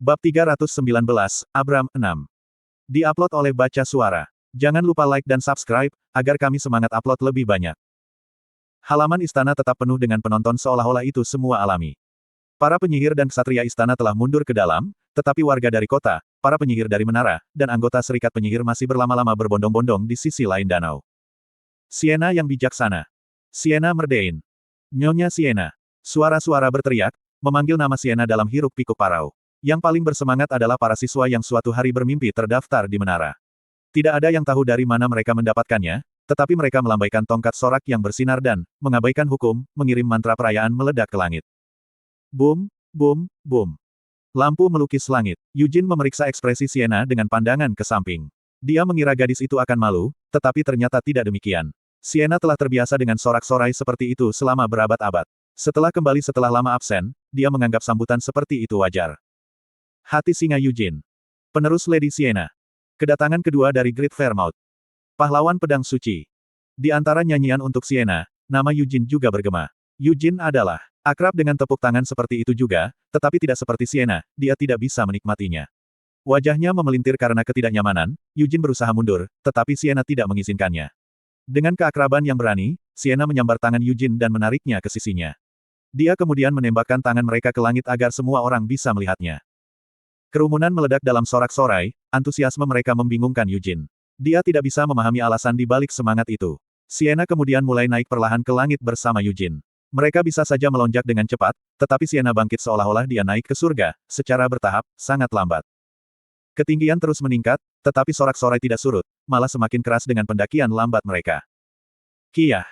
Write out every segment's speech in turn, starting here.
Bab 319, Abram, 6. Di-upload oleh Baca Suara. Jangan lupa like dan subscribe, agar kami semangat upload lebih banyak. Halaman istana tetap penuh dengan penonton seolah-olah itu semua alami. Para penyihir dan ksatria istana telah mundur ke dalam, tetapi warga dari kota, para penyihir dari menara, dan anggota serikat penyihir masih berlama-lama berbondong-bondong di sisi lain danau. Sienna yang bijaksana. Sienna Merdein. Nyonya Sienna. Suara-suara berteriak, memanggil nama Sienna dalam hiruk-pikuk parau. Yang paling bersemangat adalah para siswa yang suatu hari bermimpi terdaftar di menara. Tidak ada yang tahu dari mana mereka mendapatkannya, tetapi mereka melambaikan tongkat sorak yang bersinar dan, mengabaikan hukum, mengirim mantra perayaan meledak ke langit. Boom, boom, boom. Lampu melukis langit. Eugene memeriksa ekspresi Sienna dengan pandangan ke samping. Dia mengira gadis itu akan malu, tetapi ternyata tidak demikian. Sienna telah terbiasa dengan sorak-sorai seperti itu selama berabad-abad. Setelah kembali setelah lama absen, dia menganggap sambutan seperti itu wajar. Hati singa Eugene. Penerus Lady Sienna. Kedatangan kedua dari Great Fairmouth. Pahlawan pedang suci. Di antara nyanyian untuk Sienna, nama Eugene juga bergema. Eugene adalah akrab dengan tepuk tangan seperti itu juga, tetapi tidak seperti Sienna, dia tidak bisa menikmatinya. Wajahnya memelintir karena ketidaknyamanan, Eugene berusaha mundur, tetapi Sienna tidak mengizinkannya. Dengan keakraban yang berani, Sienna menyambar tangan Eugene dan menariknya ke sisinya. Dia kemudian menembakkan tangan mereka ke langit agar semua orang bisa melihatnya. Kerumunan meledak dalam sorak-sorai, antusiasme mereka membingungkan Eugene. Dia tidak bisa memahami alasan di balik semangat itu. Sienna kemudian mulai naik perlahan ke langit bersama Eugene. Mereka bisa saja melonjak dengan cepat, tetapi Sienna bangkit seolah-olah dia naik ke surga, secara bertahap, sangat lambat. Ketinggian terus meningkat, tetapi sorak-sorai tidak surut, malah semakin keras dengan pendakian lambat mereka. Kiyah.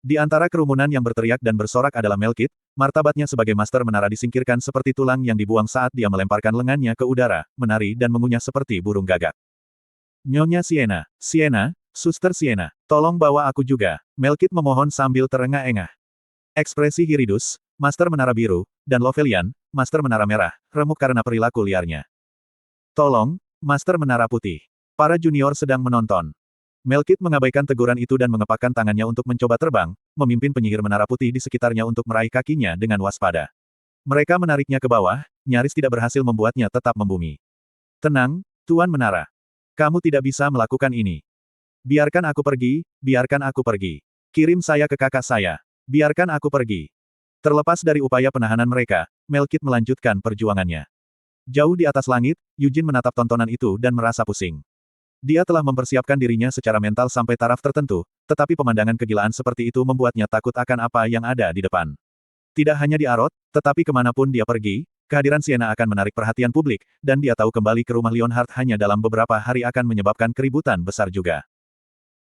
Di antara kerumunan yang berteriak dan bersorak adalah Melkit, martabatnya sebagai master menara disingkirkan seperti tulang yang dibuang saat dia melemparkan lengannya ke udara, menari dan mengunyah seperti burung gagak. Nyonya Sienna, Sienna, Suster Sienna, tolong bawa aku juga, Melkit memohon sambil terengah-engah. Ekspresi Hiridus, master menara biru, dan Lovelian, master menara merah, remuk karena perilaku liarnya. Tolong, master menara putih. Para junior sedang menonton. Melkit mengabaikan teguran itu dan mengepakkan tangannya untuk mencoba terbang, memimpin penyihir menara putih di sekitarnya untuk meraih kakinya dengan waspada. Mereka menariknya ke bawah, nyaris tidak berhasil membuatnya tetap membumi. Tenang, Tuan Menara. Kamu tidak bisa melakukan ini. Biarkan aku pergi, biarkan aku pergi. Kirim saya ke kakak saya. Biarkan aku pergi. Terlepas dari upaya penahanan mereka, Melkit melanjutkan perjuangannya. Jauh di atas langit, Eugene menatap tontonan itu dan merasa pusing. Dia telah mempersiapkan dirinya secara mental sampai taraf tertentu, tetapi pemandangan kegilaan seperti itu membuatnya takut akan apa yang ada di depan. Tidak hanya di Arot, tetapi kemanapun dia pergi, kehadiran Sienna akan menarik perhatian publik, dan dia tahu kembali ke rumah Leonhard hanya dalam beberapa hari akan menyebabkan keributan besar juga.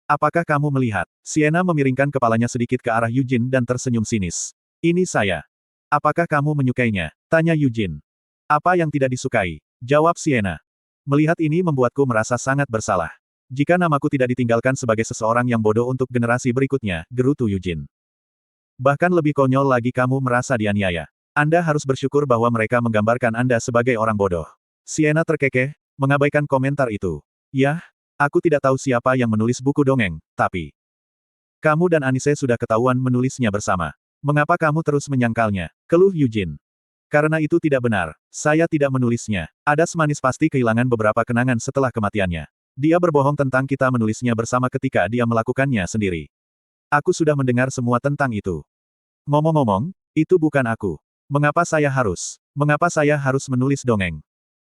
Apakah kamu melihat? Sienna memiringkan kepalanya sedikit ke arah Eugene dan tersenyum sinis. Ini saya. Apakah kamu menyukainya? Tanya Eugene. Apa yang tidak disukai? Jawab Sienna. Melihat ini membuatku merasa sangat bersalah. Jika namaku tidak ditinggalkan sebagai seseorang yang bodoh untuk generasi berikutnya, gerutu Eugene. Bahkan lebih konyol lagi kamu merasa dianiaya. Anda harus bersyukur bahwa mereka menggambarkan Anda sebagai orang bodoh. Sienna terkekeh, mengabaikan komentar itu. Yah, aku tidak tahu siapa yang menulis buku dongeng, tapi kamu dan Anise sudah ketahuan menulisnya bersama. Mengapa kamu terus menyangkalnya? Keluh Eugene. Karena itu tidak benar. Saya tidak menulisnya. Adas manis pasti kehilangan beberapa kenangan setelah kematiannya. Dia berbohong tentang kita menulisnya bersama ketika dia melakukannya sendiri. Aku sudah mendengar semua tentang itu. Ngomong-ngomong, itu bukan aku. Mengapa saya harus menulis dongeng?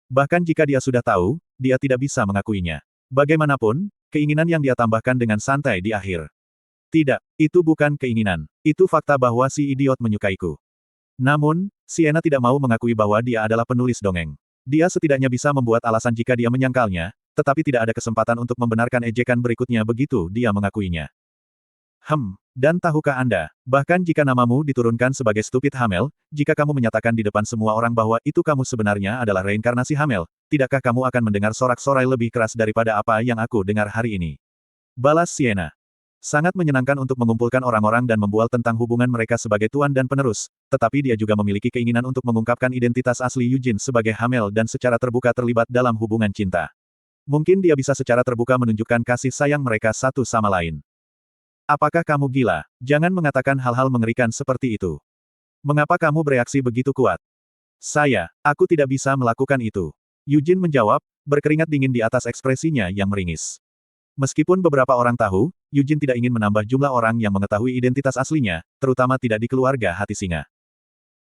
Bahkan jika dia sudah tahu, dia tidak bisa mengakuinya. Bagaimanapun, keinginan yang dia tambahkan dengan santai di akhir. Tidak, itu bukan keinginan. Itu fakta bahwa si idiot menyukaiku. Namun, Sienna tidak mau mengakui bahwa dia adalah penulis dongeng. Dia setidaknya bisa membuat alasan jika dia menyangkalnya, tetapi tidak ada kesempatan untuk membenarkan ejekan berikutnya begitu dia mengakuinya. Dan tahukah Anda, bahkan jika namamu diturunkan sebagai stupid Hamel, jika kamu menyatakan di depan semua orang bahwa itu kamu sebenarnya adalah reinkarnasi Hamel, tidakkah kamu akan mendengar sorak-sorai lebih keras daripada apa yang aku dengar hari ini? Balas Sienna. Sangat menyenangkan untuk mengumpulkan orang-orang dan membual tentang hubungan mereka sebagai tuan dan penerus, tetapi dia juga memiliki keinginan untuk mengungkapkan identitas asli Eugene sebagai Hamel dan secara terbuka terlibat dalam hubungan cinta. Mungkin dia bisa secara terbuka menunjukkan kasih sayang mereka satu sama lain. Apakah kamu gila? Jangan mengatakan hal-hal mengerikan seperti itu. Mengapa kamu bereaksi begitu kuat? Aku tidak bisa melakukan itu. Eugene menjawab, berkeringat dingin di atas ekspresinya yang meringis. Meskipun beberapa orang tahu, Eugene tidak ingin menambah jumlah orang yang mengetahui identitas aslinya, terutama tidak di keluarga hati singa.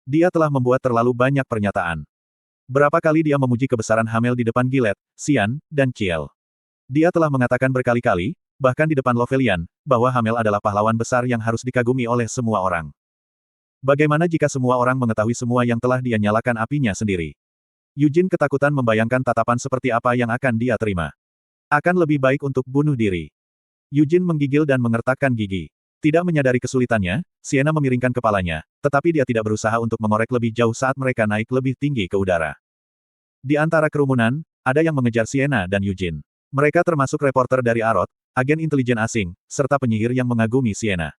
Dia telah membuat terlalu banyak pernyataan. Berapa kali dia memuji kebesaran Hamel di depan Gillette, Xian, dan Ciel. Dia telah mengatakan berkali-kali, bahkan di depan Lovelian, bahwa Hamel adalah pahlawan besar yang harus dikagumi oleh semua orang. Bagaimana jika semua orang mengetahui semua yang telah dia nyalakan apinya sendiri? Eugene ketakutan membayangkan tatapan seperti apa yang akan dia terima. Akan lebih baik untuk bunuh diri. Eugene menggigil dan mengertakkan gigi. Tidak menyadari kesulitannya, Sienna memiringkan kepalanya, tetapi dia tidak berusaha untuk mengorek lebih jauh saat mereka naik lebih tinggi ke udara. Di antara kerumunan, ada yang mengejar Sienna dan Eugene. Mereka termasuk reporter dari Arot, agen intelijen asing, serta penyihir yang mengagumi Sienna.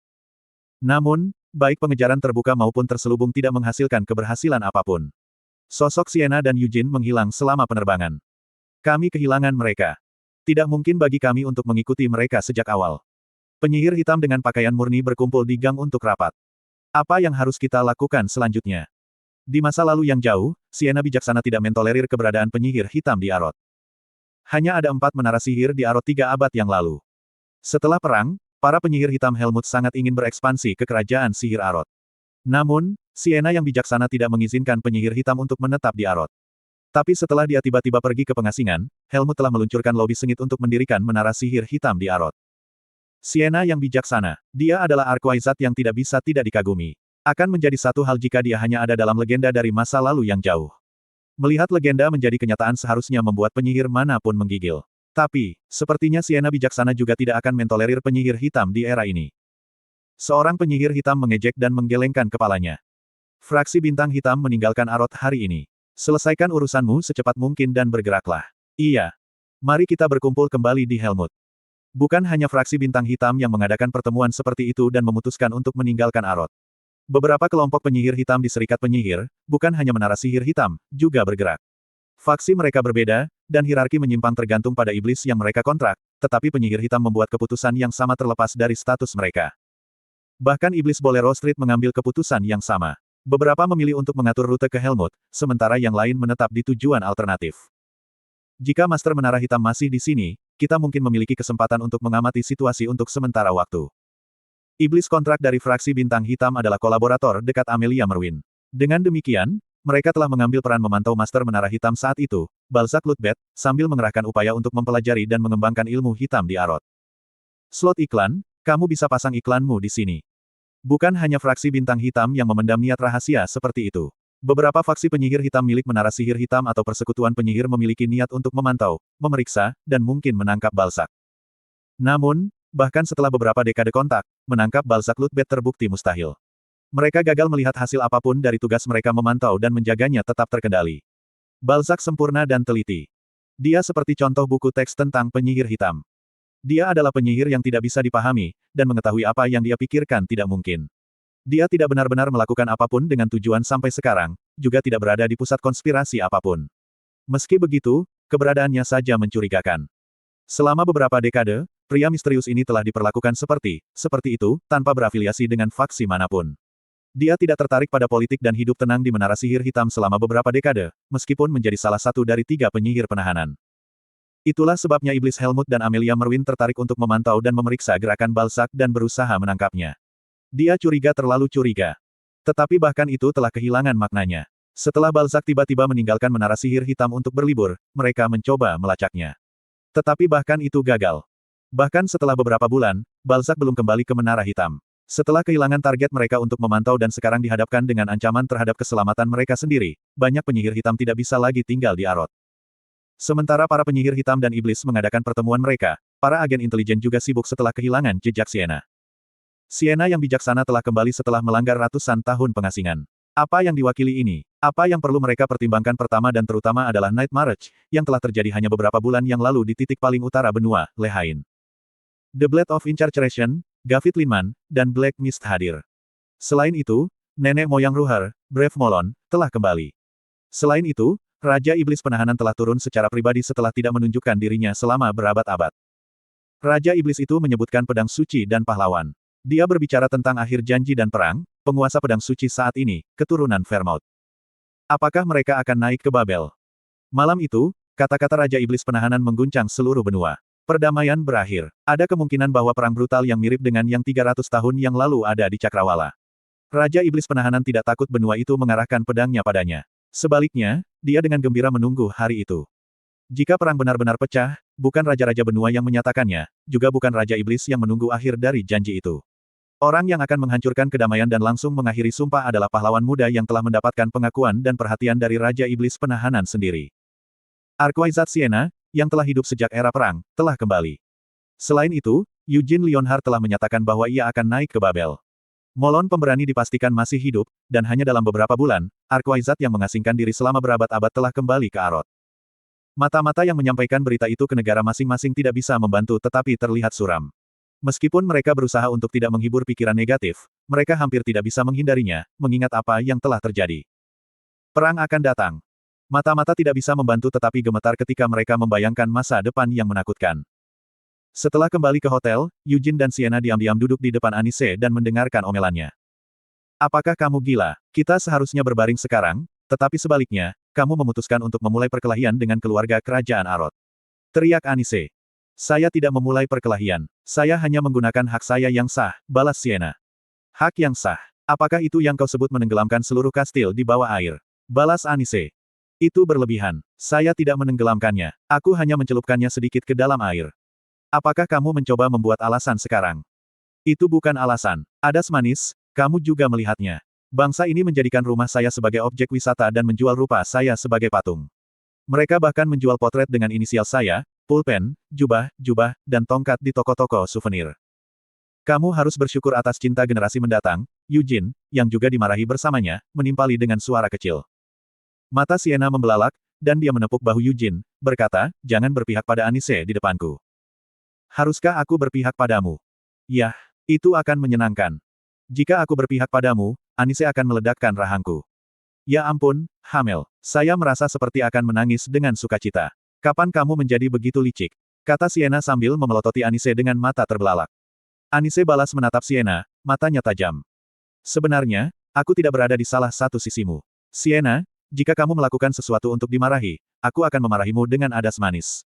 Namun, baik pengejaran terbuka maupun terselubung tidak menghasilkan keberhasilan apapun. Sosok Sienna dan Eugene menghilang selama penerbangan. Kami kehilangan mereka. Tidak mungkin bagi kami untuk mengikuti mereka sejak awal. Penyihir hitam dengan pakaian murni berkumpul di gang untuk rapat. Apa yang harus kita lakukan selanjutnya? Di masa lalu yang jauh, Sienna bijaksana tidak mentolerir keberadaan penyihir hitam di Arot. Hanya ada 4 menara sihir di Arot 3 abad yang lalu. Setelah perang, para penyihir hitam Helmut sangat ingin berekspansi ke kerajaan sihir Arot. Namun, Sienna yang bijaksana tidak mengizinkan penyihir hitam untuk menetap di Arot. Tapi setelah dia tiba-tiba pergi ke pengasingan, Helmut telah meluncurkan lobi sengit untuk mendirikan menara sihir hitam di Arot. Sienna yang bijaksana, dia adalah Arquaizat yang tidak bisa tidak dikagumi. Akan menjadi satu hal jika dia hanya ada dalam legenda dari masa lalu yang jauh. Melihat legenda menjadi kenyataan seharusnya membuat penyihir manapun menggigil. Tapi, sepertinya Sienna bijaksana juga tidak akan mentolerir penyihir hitam di era ini. Seorang penyihir hitam mengejek dan menggelengkan kepalanya. Fraksi bintang hitam meninggalkan Arot hari ini. Selesaikan urusanmu secepat mungkin dan bergeraklah. Iya. Mari kita berkumpul kembali di Helmut. Bukan hanya fraksi bintang hitam yang mengadakan pertemuan seperti itu dan memutuskan untuk meninggalkan Arot. Beberapa kelompok penyihir hitam di Serikat Penyihir, bukan hanya menara sihir hitam, juga bergerak. Faksi mereka berbeda, dan hierarki menyimpang tergantung pada iblis yang mereka kontrak, tetapi penyihir hitam membuat keputusan yang sama terlepas dari status mereka. Bahkan iblis Bolero Street mengambil keputusan yang sama. Beberapa memilih untuk mengatur rute ke Helmut, sementara yang lain menetap di tujuan alternatif. Jika Master Menara Hitam masih di sini, kita mungkin memiliki kesempatan untuk mengamati situasi untuk sementara waktu. Iblis kontrak dari fraksi bintang hitam adalah kolaborator dekat Amelia Merwin. Dengan demikian, mereka telah mengambil peran memantau Master Menara Hitam saat itu, Balzac Lutbet, sambil mengerahkan upaya untuk mempelajari dan mengembangkan ilmu hitam di Arot. Slot iklan, kamu bisa pasang iklanmu di sini. Bukan hanya fraksi bintang hitam yang memendam niat rahasia seperti itu. Beberapa faksi penyihir hitam milik menara sihir hitam atau persekutuan penyihir memiliki niat untuk memantau, memeriksa, dan mungkin menangkap Balzac. Namun, bahkan setelah beberapa dekade kontak, menangkap Balzac Lutbet terbukti mustahil. Mereka gagal melihat hasil apapun dari tugas mereka memantau dan menjaganya tetap terkendali. Balzac sempurna dan teliti. Dia seperti contoh buku teks tentang penyihir hitam. Dia adalah penyihir yang tidak bisa dipahami, dan mengetahui apa yang dia pikirkan tidak mungkin. Dia tidak benar-benar melakukan apapun dengan tujuan sampai sekarang, juga tidak berada di pusat konspirasi apapun. Meski begitu, keberadaannya saja mencurigakan. Selama beberapa dekade, pria misterius ini telah diperlakukan seperti itu, tanpa berafiliasi dengan faksi manapun. Dia tidak tertarik pada politik dan hidup tenang di menara sihir hitam selama beberapa dekade, meskipun menjadi salah satu dari 3 penyihir penahanan. Itulah sebabnya iblis Helmut dan Amelia Merwin tertarik untuk memantau dan memeriksa gerakan Balzac dan berusaha menangkapnya. Dia terlalu curiga. Tetapi bahkan itu telah kehilangan maknanya. Setelah Balzac tiba-tiba meninggalkan menara sihir hitam untuk berlibur, mereka mencoba melacaknya. Tetapi bahkan itu gagal. Bahkan setelah beberapa bulan, Balzac belum kembali ke menara hitam. Setelah kehilangan target mereka untuk memantau dan sekarang dihadapkan dengan ancaman terhadap keselamatan mereka sendiri, banyak penyihir hitam tidak bisa lagi tinggal di Arot. Sementara para penyihir hitam dan iblis mengadakan pertemuan mereka, para agen intelijen juga sibuk setelah kehilangan jejak Sienna. Sienna yang bijaksana telah kembali setelah melanggar ratusan tahun pengasingan. Apa yang diwakili ini? Apa yang perlu mereka pertimbangkan pertama dan terutama adalah Night March, yang telah terjadi hanya beberapa bulan yang lalu di titik paling utara benua, Lehain. The Blade of Incarceration, Gavit Linman, dan Black Mist hadir. Selain itu, nenek moyang Ruher, Brave Molon, telah kembali. Selain itu, Raja Iblis Penahanan telah turun secara pribadi setelah tidak menunjukkan dirinya selama berabad-abad. Raja Iblis itu menyebutkan pedang suci dan pahlawan. Dia berbicara tentang akhir janji dan perang, penguasa pedang suci saat ini, keturunan Vermouth. Apakah mereka akan naik ke Babel? Malam itu, kata-kata Raja Iblis Penahanan mengguncang seluruh benua. Perdamaian berakhir. Ada kemungkinan bahwa perang brutal yang mirip dengan yang 300 tahun yang lalu ada di Cakrawala. Raja Iblis Penahanan tidak takut benua itu mengarahkan pedangnya padanya. Sebaliknya, dia dengan gembira menunggu hari itu. Jika perang benar-benar pecah, bukan Raja-Raja benua yang menyatakannya, juga bukan Raja Iblis yang menunggu akhir dari janji itu. Orang yang akan menghancurkan kedamaian dan langsung mengakhiri sumpah adalah pahlawan muda yang telah mendapatkan pengakuan dan perhatian dari Raja Iblis Penahanan sendiri. Archwizard Siena, yang telah hidup sejak era perang, telah kembali. Selain itu, Eugene Leonhard telah menyatakan bahwa ia akan naik ke Babel. Molon pemberani dipastikan masih hidup, dan hanya dalam beberapa bulan, Archwizard yang mengasingkan diri selama berabad-abad telah kembali ke Arot. Mata-mata yang menyampaikan berita itu ke negara masing-masing tidak bisa membantu tetapi terlihat suram. Meskipun mereka berusaha untuk tidak menghibur pikiran negatif, mereka hampir tidak bisa menghindarinya, mengingat apa yang telah terjadi. Perang akan datang. Mata-mata tidak bisa membantu tetapi gemetar ketika mereka membayangkan masa depan yang menakutkan. Setelah kembali ke hotel, Eugene dan Siena diam-diam duduk di depan Anise dan mendengarkan omelannya. Apakah kamu gila? Kita seharusnya berbaring sekarang, tetapi sebaliknya, kamu memutuskan untuk memulai perkelahian dengan keluarga kerajaan Arot. Teriak Anise. Saya tidak memulai perkelahian. Saya hanya menggunakan hak saya yang sah, balas Siena. Hak yang sah. Apakah itu yang kau sebut menenggelamkan seluruh kastil di bawah air? Balas Anise. Itu berlebihan. Saya tidak menenggelamkannya. Aku hanya mencelupkannya sedikit ke dalam air. Apakah kamu mencoba membuat alasan sekarang? Itu bukan alasan. Adas manis, kamu juga melihatnya. Bangsa ini menjadikan rumah saya sebagai objek wisata dan menjual rupa saya sebagai patung. Mereka bahkan menjual potret dengan inisial saya, pulpen, jubah, dan tongkat di toko-toko souvenir. Kamu harus bersyukur atas cinta generasi mendatang, Eugene, yang juga dimarahi bersamanya, menimpali dengan suara kecil. Mata Siena membelalak, dan dia menepuk bahu Eugene, berkata, jangan berpihak pada Anise di depanku. Haruskah aku berpihak padamu? Yah, itu akan menyenangkan. Jika aku berpihak padamu, Anise akan meledakkan rahangku. Ya ampun, Hamel. Saya merasa seperti akan menangis dengan sukacita. Kapan kamu menjadi begitu licik? Kata Siena sambil memelototi Anise dengan mata terbelalak. Anise balas menatap Siena, matanya tajam. Sebenarnya, aku tidak berada di salah satu sisimu. Siena, jika kamu melakukan sesuatu untuk dimarahi, aku akan memarahimu dengan adas manis.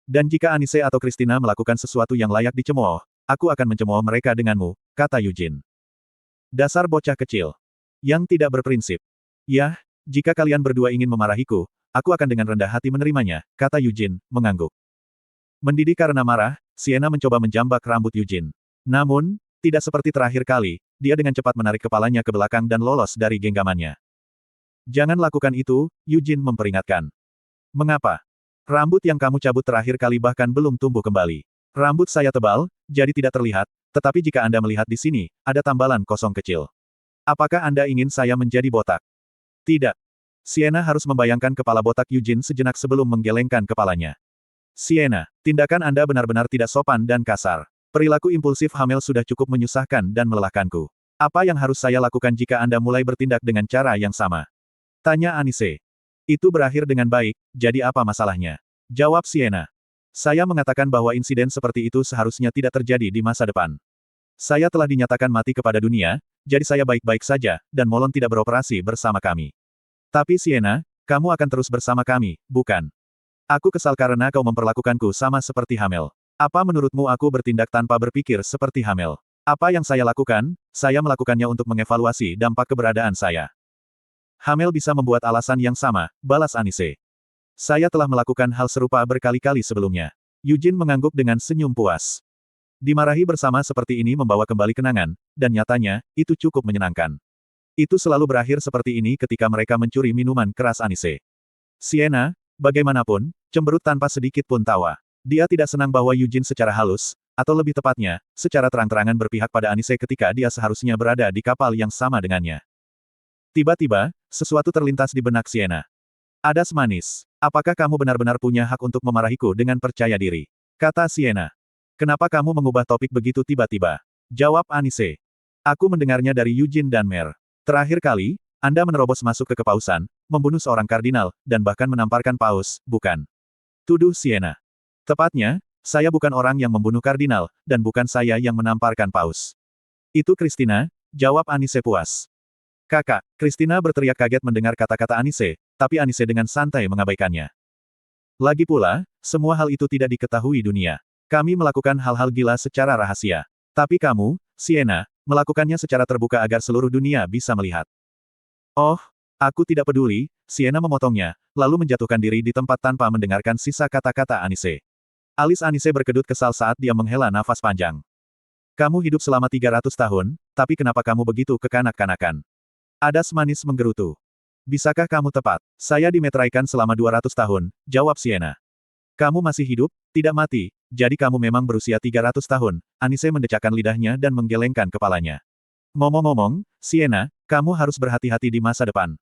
Dan jika Anise atau Christina melakukan sesuatu yang layak dicemooh, aku akan mencemooh mereka denganmu, kata Eugene. Dasar bocah kecil. Yang tidak berprinsip. Yah, jika kalian berdua ingin memarahiku, aku akan dengan rendah hati menerimanya, kata Eugene, mengangguk. Mendidih karena marah, Siena mencoba menjambak rambut Eugene. Namun, tidak seperti terakhir kali, dia dengan cepat menarik kepalanya ke belakang dan lolos dari genggamannya. Jangan lakukan itu, Eugene memperingatkan. Mengapa? Rambut yang kamu cabut terakhir kali bahkan belum tumbuh kembali. Rambut saya tebal, jadi tidak terlihat, tetapi jika Anda melihat di sini, ada tambalan kosong kecil. Apakah Anda ingin saya menjadi botak? Tidak. Siena harus membayangkan kepala botak Eugene sejenak sebelum menggelengkan kepalanya. Siena, tindakan Anda benar-benar tidak sopan dan kasar. Perilaku impulsif Hamel sudah cukup menyusahkan dan melelahkanku. Apa yang harus saya lakukan jika Anda mulai bertindak dengan cara yang sama? Tanya Anise. Itu berakhir dengan baik, jadi apa masalahnya? Jawab Siena. Saya mengatakan bahwa insiden seperti itu seharusnya tidak terjadi di masa depan. Saya telah dinyatakan mati kepada dunia, jadi saya baik-baik saja, dan Molon tidak beroperasi bersama kami. Tapi Siena, kamu akan terus bersama kami, bukan? Aku kesal karena kau memperlakukanku sama seperti Hamel. Apa menurutmu aku bertindak tanpa berpikir seperti Hamel? Apa yang saya lakukan, saya melakukannya untuk mengevaluasi dampak keberadaan saya. Hamel bisa membuat alasan yang sama, balas Anise. Saya telah melakukan hal serupa berkali-kali sebelumnya. Eugene mengangguk dengan senyum puas. Dimarahi bersama seperti ini membawa kembali kenangan, dan nyatanya, itu cukup menyenangkan. Itu selalu berakhir seperti ini ketika mereka mencuri minuman keras Anise. Siena, bagaimanapun, cemberut tanpa sedikit pun tawa. Dia tidak senang bahwa Eugene secara halus, atau lebih tepatnya, secara terang-terangan berpihak pada Anise ketika dia seharusnya berada di kapal yang sama dengannya. Tiba-tiba, sesuatu terlintas di benak Siena. Adas manis, apakah kamu benar-benar punya hak untuk memarahiku dengan percaya diri? Kata Siena. Kenapa kamu mengubah topik begitu tiba-tiba? Jawab Anise. Aku mendengarnya dari Eugene dan Mer. Terakhir kali, Anda menerobos masuk ke kepausan, membunuh seorang kardinal, dan bahkan menamparkan paus, bukan? Tuduh Siena. Tepatnya, saya bukan orang yang membunuh kardinal, dan bukan saya yang menamparkan paus. Itu Christina, jawab Anise puas. Kakak, Christina berteriak kaget mendengar kata-kata Anise, tapi Anise dengan santai mengabaikannya. Lagi pula, semua hal itu tidak diketahui dunia. Kami melakukan hal-hal gila secara rahasia. Tapi kamu, Sienna, melakukannya secara terbuka agar seluruh dunia bisa melihat. Oh, aku tidak peduli, Sienna memotongnya, lalu menjatuhkan diri di tempat tanpa mendengarkan sisa kata-kata Anise. Alis Anise berkedut kesal saat dia menghela nafas panjang. Kamu hidup selama 300 tahun, tapi kenapa kamu begitu kekanak-kanakan? Adas manis menggerutu. Bisakah kamu tepat? Saya dimeteraikan selama 200 tahun, jawab Sienna. Kamu masih hidup, tidak mati, jadi kamu memang berusia 300 tahun, Anise mendecakkan lidahnya dan menggelengkan kepalanya. Ngomong-ngomong, Sienna, kamu harus berhati-hati di masa depan.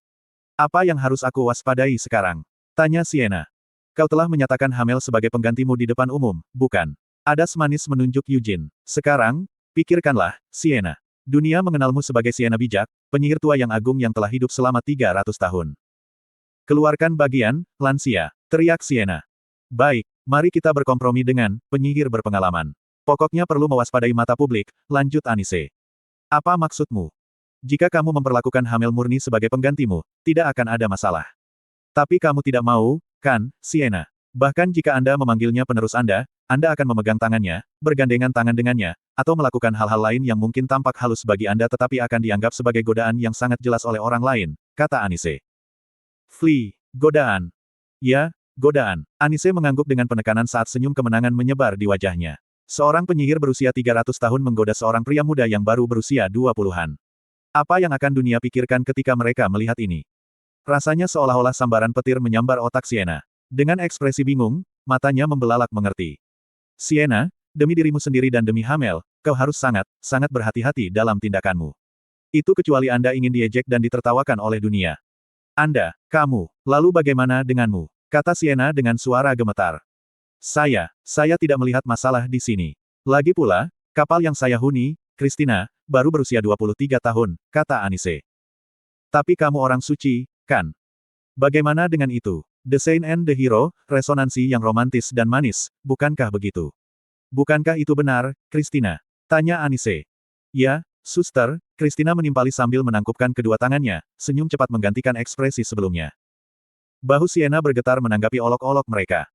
Apa yang harus aku waspadai sekarang? Tanya Sienna. Kau telah menyatakan Hamel sebagai penggantimu di depan umum, bukan? Adas manis menunjuk Eugene. Sekarang, pikirkanlah, Sienna. Dunia mengenalmu sebagai Sienna bijak, penyihir tua yang agung yang telah hidup selama 300 tahun. Keluarkan bagian, lansia, teriak Sienna. Baik, mari kita berkompromi dengan penyihir berpengalaman. Pokoknya perlu mewaspadai mata publik, lanjut Anise. Apa maksudmu? Jika kamu memperlakukan Hamel murni sebagai penggantimu, tidak akan ada masalah. Tapi kamu tidak mau, kan, Sienna? Bahkan jika Anda memanggilnya penerus Anda akan memegang tangannya, bergandengan tangan dengannya, atau melakukan hal-hal lain yang mungkin tampak halus bagi Anda tetapi akan dianggap sebagai godaan yang sangat jelas oleh orang lain, kata Anise. Flee, godaan. Ya, godaan. Anise mengangguk dengan penekanan saat senyum kemenangan menyebar di wajahnya. Seorang penyihir berusia 300 tahun menggoda seorang pria muda yang baru berusia 20-an. Apa yang akan dunia pikirkan ketika mereka melihat ini? Rasanya seolah-olah sambaran petir menyambar otak Sienna. Dengan ekspresi bingung, matanya membelalak mengerti. Sienna, demi dirimu sendiri dan demi Hamel, kau harus sangat berhati-hati dalam tindakanmu. Itu kecuali Anda ingin diejek dan ditertawakan oleh dunia. Kamu, lalu bagaimana denganmu? Kata Sienna dengan suara gemetar. Saya tidak melihat masalah di sini. Lagi pula, kapal yang saya huni, Christina, baru berusia 23 tahun, kata Anise. Tapi kamu orang suci, kan? Bagaimana dengan itu? The Saint and the Hero, resonansi yang romantis dan manis, bukankah begitu? Bukankah itu benar, Christina? Tanya Anise. Ya, suster, Christina menimpali sambil menangkupkan kedua tangannya, senyum cepat menggantikan ekspresi sebelumnya. Bahu Sienna bergetar menanggapi olok-olok mereka.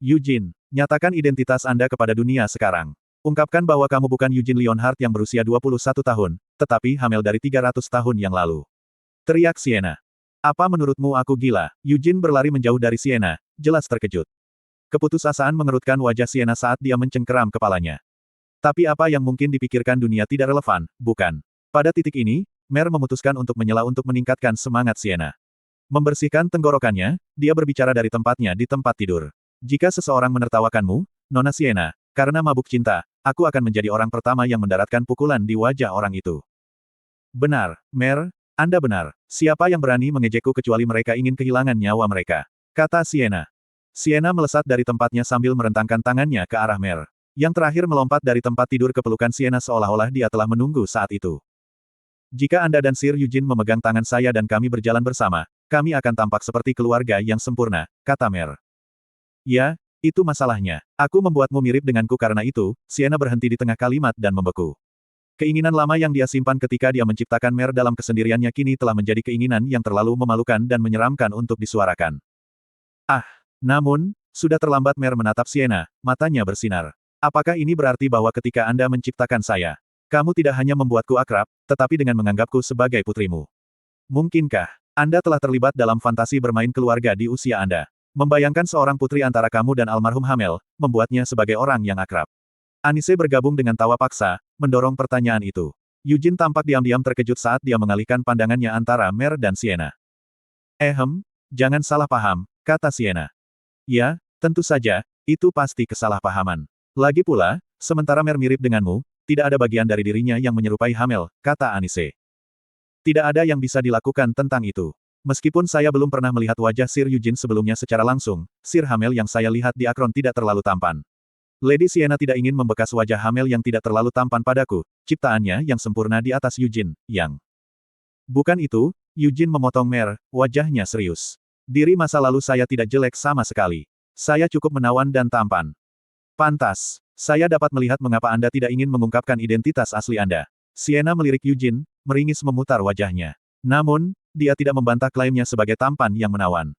Eugene, nyatakan identitas Anda kepada dunia sekarang. Ungkapkan bahwa kamu bukan Eugene Leonhardt yang berusia 21 tahun, tetapi Hamel dari 300 tahun yang lalu. Teriak Sienna. Apa menurutmu aku gila? Eugene berlari menjauh dari Sienna, jelas terkejut. Keputusasaan mengerutkan wajah Sienna saat dia mencengkeram kepalanya. Tapi apa yang mungkin dipikirkan dunia tidak relevan, bukan? Pada titik ini, Mer memutuskan untuk menyela untuk meningkatkan semangat Sienna. Membersihkan tenggorokannya, dia berbicara dari tempatnya di tempat tidur. Jika seseorang menertawakanmu, Nona Sienna, karena mabuk cinta, aku akan menjadi orang pertama yang mendaratkan pukulan di wajah orang itu. Benar, Mer. Anda benar. Siapa yang berani mengejekku kecuali mereka ingin kehilangan nyawa mereka? Kata Sienna. Sienna melesat dari tempatnya sambil merentangkan tangannya ke arah Mer. Yang terakhir melompat dari tempat tidur ke pelukan Sienna seolah-olah dia telah menunggu saat itu. Jika Anda dan Sir Eugene memegang tangan saya dan kami berjalan bersama, kami akan tampak seperti keluarga yang sempurna, kata Mer. Ya, itu masalahnya. Aku membuatmu mirip denganku karena itu, Sienna berhenti di tengah kalimat dan membeku. Keinginan lama yang dia simpan ketika dia menciptakan Mer dalam kesendiriannya kini telah menjadi keinginan yang terlalu memalukan dan menyeramkan untuk disuarakan. Namun, sudah terlambat. Mer menatap Sienna, matanya bersinar. Apakah ini berarti bahwa ketika Anda menciptakan saya, kamu tidak hanya membuatku akrab, tetapi dengan menganggapku sebagai putrimu? Mungkinkah Anda telah terlibat dalam fantasi bermain keluarga di usia Anda? Membayangkan seorang putri antara kamu dan almarhum Hamel, membuatnya sebagai orang yang akrab. Anise bergabung dengan tawa paksa, mendorong pertanyaan itu. Eugene tampak diam-diam terkejut saat dia mengalihkan pandangannya antara Mer dan Sienna. Jangan salah paham, kata Sienna. Ya, tentu saja, itu pasti kesalahpahaman. Lagi pula, sementara Mer mirip denganmu, tidak ada bagian dari dirinya yang menyerupai Hamel, kata Anise. Tidak ada yang bisa dilakukan tentang itu. Meskipun saya belum pernah melihat wajah Sir Eugene sebelumnya secara langsung, Sir Hamel yang saya lihat di Akron tidak terlalu tampan. Lady Sienna tidak ingin membekas wajah Hamel yang tidak terlalu tampan padaku, ciptaannya yang sempurna di atas Eugene, yang... Bukan itu, Eugene memotong Mer, wajahnya serius. Diri masa lalu saya tidak jelek sama sekali. Saya cukup menawan dan tampan. Pantas. Saya dapat melihat mengapa Anda tidak ingin mengungkapkan identitas asli Anda. Sienna melirik Eugene, meringis memutar wajahnya. Namun, dia tidak membantah klaimnya sebagai tampan yang menawan.